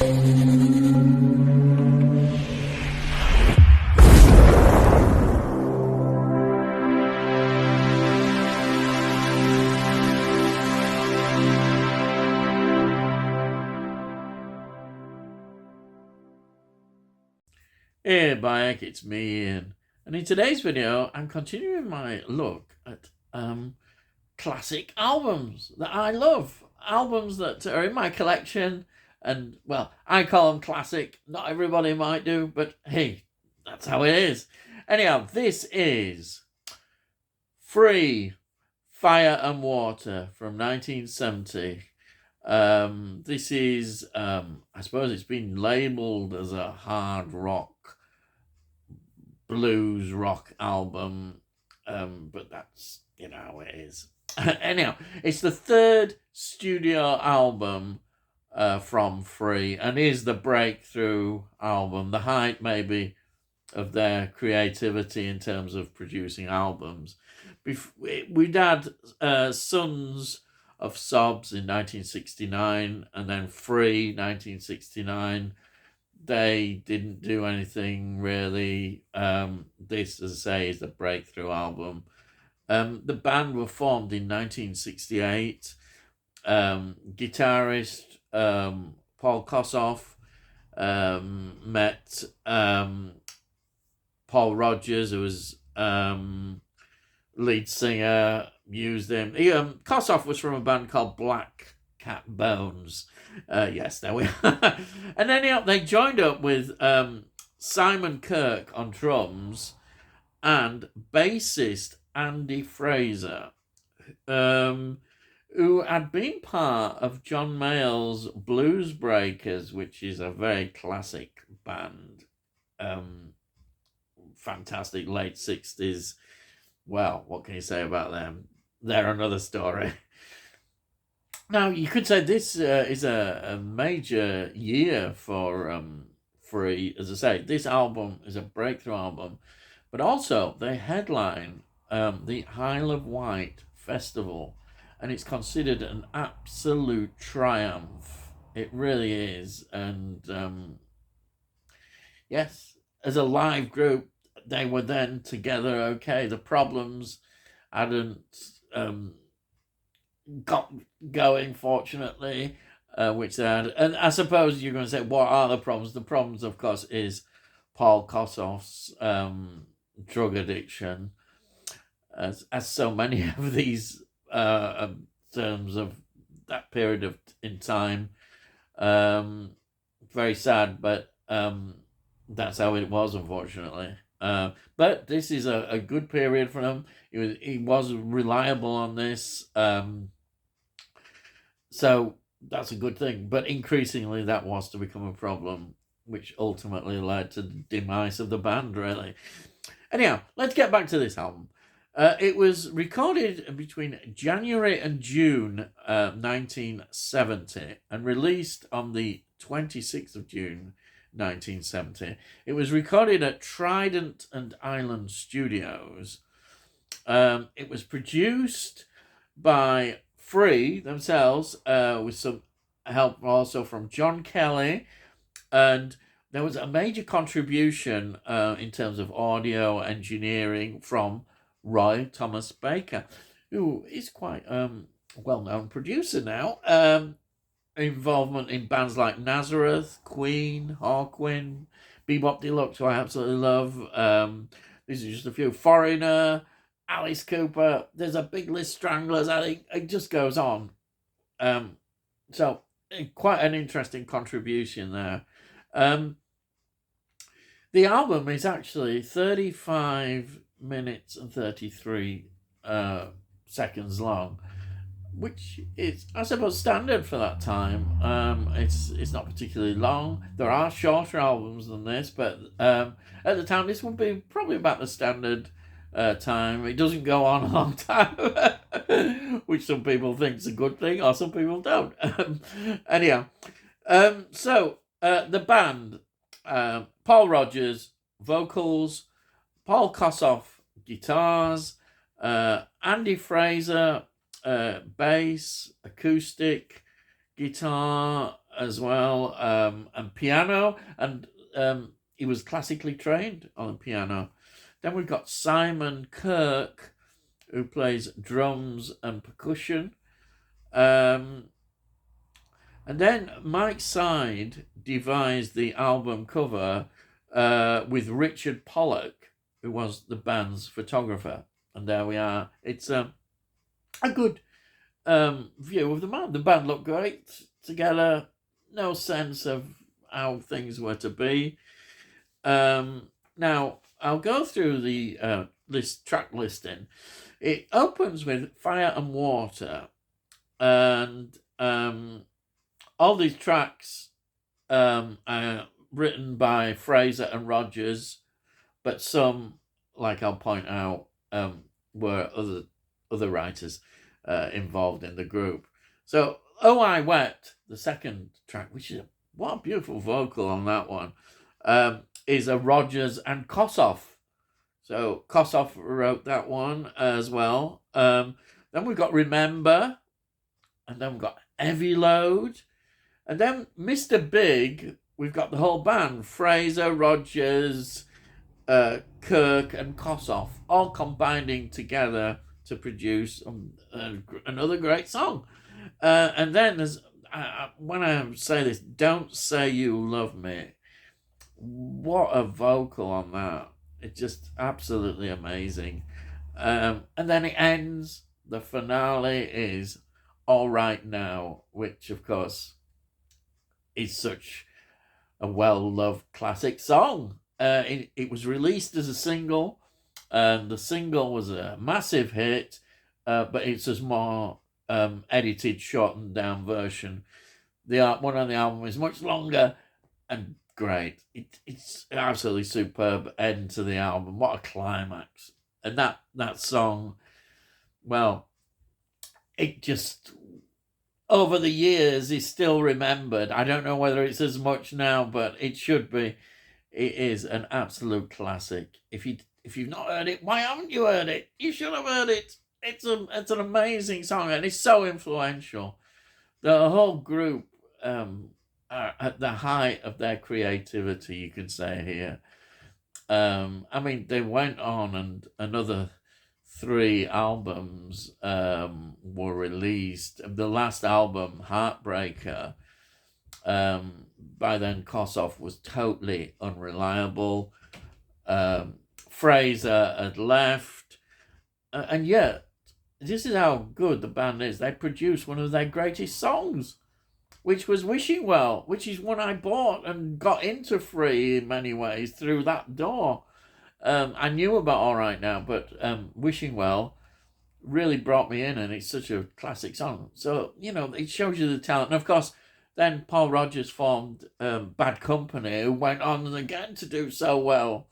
Hey Bayek, it's me Ian. And in today's video, I'm continuing my look at classic albums that I love. Albums that are in my collection, and well, I call them classic. Not everybody might do, but hey, that's how it is. Anyhow, this is Free, Fire and Water from 1970. This is, I suppose it's been labelled as a hard rock, blues rock album, but that's, how it is. Anyhow, it's the third studio album from Free, and is the breakthrough album, the height maybe of their creativity in terms of producing albums. We'd had Sons of Sobs in 1969, and then Free 1969. They didn't do anything really. This, as I say, is the breakthrough album. The band were formed in 1968. Guitarist Paul Kossoff met Paul Rodgers, who was lead singer, used him. Kossoff was from a band called Black Cat Bones. Yes, there we are. And then they joined up with Simon Kirke on drums and bassist Andy Fraser, who had been part of John Mayall's Blues Breakers, which is a very classic band. Fantastic late 60s. Well, what can you say about them? They're another story. Now, you could say this is a major year for Free. As I say, this album is a breakthrough album, but also they headline the Isle of Wight Festival, and it's considered an absolute triumph. It really is. And yes, as a live group, they were then together okay. The Problems hadn't got going, fortunately, which they had. And I suppose you're going to say, what are the problems? The problems, of course, is Paul Kossoff's drug addiction, as so many of these terms of that period in time. Very sad, but that's how it was, unfortunately. But this is a good period for him. He was reliable on this. So that's a good thing. But increasingly that was to become a problem, which ultimately led to the demise of the band, really. Anyhow, let's get back to this album. It was recorded between January and June 1970 and released on the 26th of June 1970. It was recorded at Trident and Island Studios. It was produced by Free themselves, with some help also from John Kelly, and there was a major contribution in terms of audio engineering from Roy Thomas Baker, who is quite a well-known producer now. Involvement in bands like Nazareth, Queen, Hawkwind, Bebop Deluxe, who I absolutely love. These are just a few. Foreigner, Alice Cooper. There's a big list. Stranglers. I think it just goes on. So quite an interesting contribution there. The album is actually 35 minutes and 33 seconds long, which is, I suppose, standard for that time. It's not particularly long. There are shorter albums than this, but at the time, this would be probably about the standard time. It doesn't go on a long time, which some people think is a good thing, or some people don't. Anyhow, so the band, Paul Rodgers, vocals, Paul Kossoff, guitars, Andy Fraser, bass, acoustic, guitar, as well, and piano, and he was classically trained on the piano. Then we've got Simon Kirke, who plays drums and percussion. Um, and then Mike Side devised the album cover with Richard Pollock, who was the band's photographer. And there we are. It's a good view of the band. The band looked great together. No sense of how things were to be. Now, I'll go through the track listing. It opens with Fire and Water, and all these tracks are written by Fraser and Rogers, but some, like I'll point out, were other writers involved in the group. So, Oh I Wept, the second track, which is what a beautiful vocal on that one, is a Rogers and Kossoff. So Kossoff wrote that one as well. Then we've got Remember, and then we've got Heavy Load, and then Mr. Big. We've got the whole band: Fraser, Rogers, Kirke, and Kossoff, all combining together to produce another great song. And then there's when I say this, Don't Say You Love Me. What a vocal on that. It's just absolutely amazing. And then it ends, the finale is All Right Now, which of course is such a well-loved classic song. It was released as a single, and the single was a massive hit, but it's a more edited, shortened down version. The one on the album is much longer and great. It's absolutely superb end to the album. What a climax! And that song, well, it just over the years is still remembered. I don't know whether it's as much now, but it should be. It is an absolute classic. If you've not heard it, why haven't you heard it? You should have heard it. It's an amazing song, and it's so influential. The whole group are at the height of their creativity, you could say here. I mean, they went on, and another 3 albums were released. The last album, Heartbreaker, by then Kossoff was totally unreliable. Fraser had left, and yet this is how good the band is. They produced one of their greatest songs, which was Wishing Well, which is one I bought and got into Free in many ways through that door. I knew about All Right Now, but Wishing Well really brought me in, and it's such a classic song. So, it shows you the talent. And of course, then Paul Rodgers formed Bad Company, who went on again to do so well.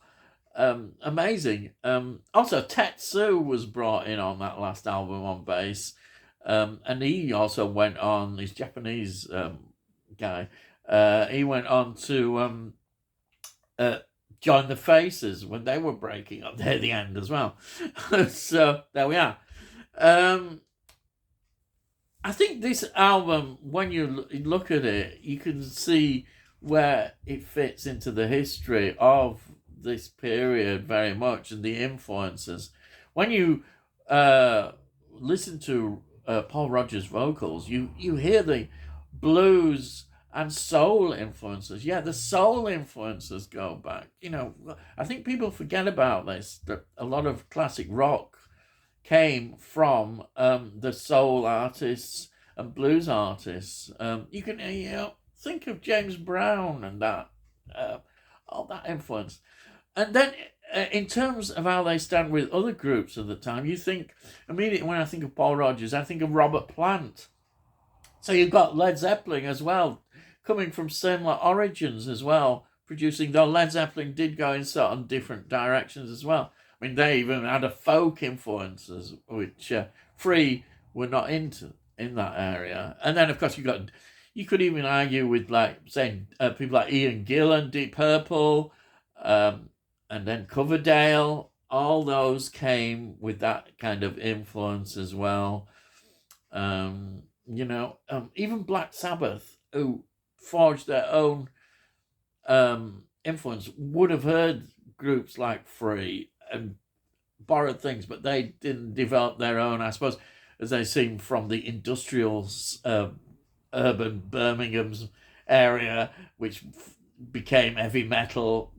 Amazing. Also, Tetsu was brought in on that last album on bass. And he also went on, this Japanese guy, he went on to join the Faces when they were breaking up there at the end as well. So there we are. I think this album, when you look at it, you can see where it fits into the history of this period very much, and the influences. When you listen to Paul Rodgers' vocals, you hear the blues and soul influences. Yeah, the soul influences go back. I think people forget about this, that a lot of classic rock came from the soul artists and blues artists. You can think of James Brown and that, all that influence. And then in terms of how they stand with other groups of the time, you think, immediately when I think of Paul Rodgers, I think of Robert Plant. So you've got Led Zeppelin as well, coming from similar origins as well, producing, though Led Zeppelin did go in certain different directions as well. I mean, they even had a folk influences, which Free were not into in that area. And then, of course, you could even argue with, like, saying people like Ian Gillan, Deep Purple, and then Coverdale. All those came with that kind of influence as well. Even Black Sabbath, who forged their own influence would have heard groups like Free and borrowed things, but they didn't develop their own, I suppose, as they seem from the industrial urban Birmingham's area, which became heavy metal.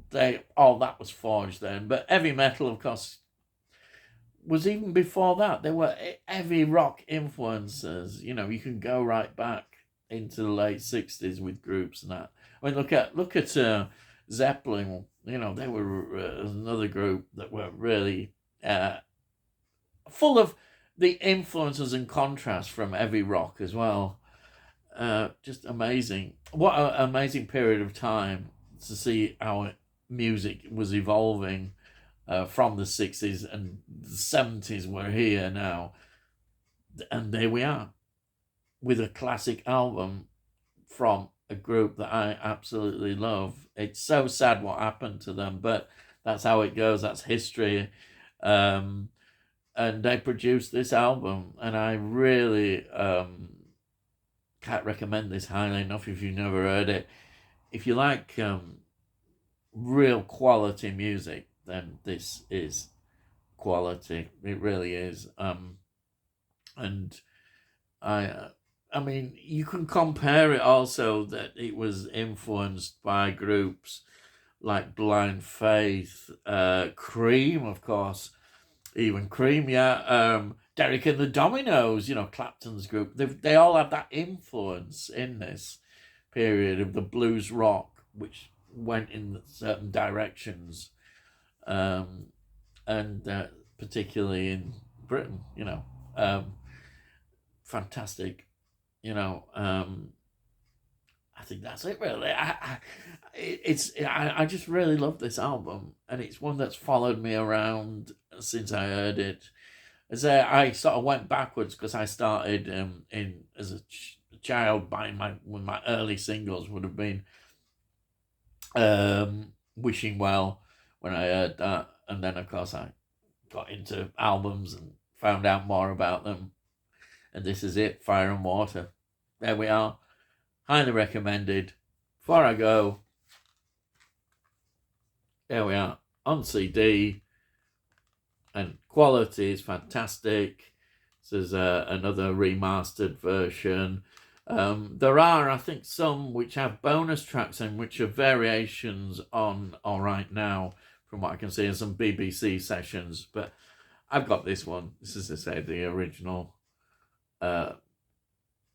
All that was forged then, but heavy metal, of course, was even before that. There were heavy rock influences. You know, you can go right back into the late 60s with groups and that. I mean, look at Zeppelin. You know, they were another group that were really full of the influences and contrast from heavy rock as well. Just amazing. What an amazing period of time to see how music was evolving from the 60s, and the 70s were here now. And there we are with a classic album from a group that I absolutely love. It's so sad what happened to them, but that's how it goes. That's history. And they produced this album, and I really can't recommend this highly enough if you've never heard it. If you like real quality music, then this is quality. It really is. And I mean, you can compare it also that it was influenced by groups like Blind Faith, Cream, of course, even Cream, yeah, Derek and the Dominoes, you know, Clapton's group. They all had that influence in this period of the blues rock, which went in certain directions, and particularly in Britain, you know, fantastic, you know. I think that's it, really. I just really love this album, and it's one that's followed me around since I heard it. As I sort of went backwards because I started in as a child buying one of my early singles would have been Wishing Well when I heard that, and then of course I got into albums and found out more about them, and this is it, Fire and Water. There we are, highly recommended. Before I go, there we are, on CD, and quality is fantastic. This is another remastered version. There are, I think, some which have bonus tracks in, which are variations on All Right Now, from what I can see, in some BBC sessions. But I've got this one. This is, as I say, the original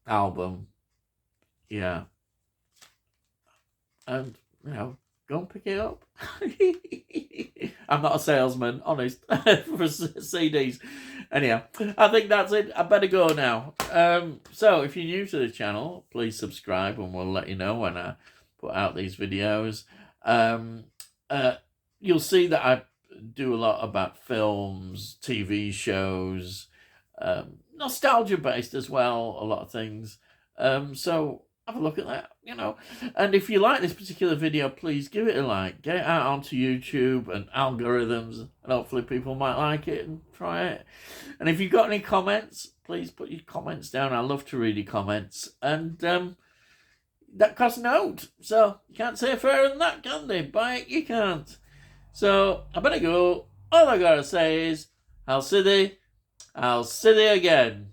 album. Yeah. And, you know, go and pick it up. I'm not a salesman, honest, for CDs. Anyhow, I think that's it. I better go now. So if you're new to the channel, please subscribe, and we'll let you know when I put out these videos. You'll see that I do a lot about films, TV shows, nostalgia based as well, a lot of things. So have a look at that, you know. And if you like this particular video, please give it a like. Get it out onto YouTube and algorithms, and hopefully people might like it and try it. And if you've got any comments, please put your comments down. I love to read your comments. And that costs a note. So you can't say fairer than that, can they? Buy it, you can't. So I better go. All I gotta say is, I'll see thee again.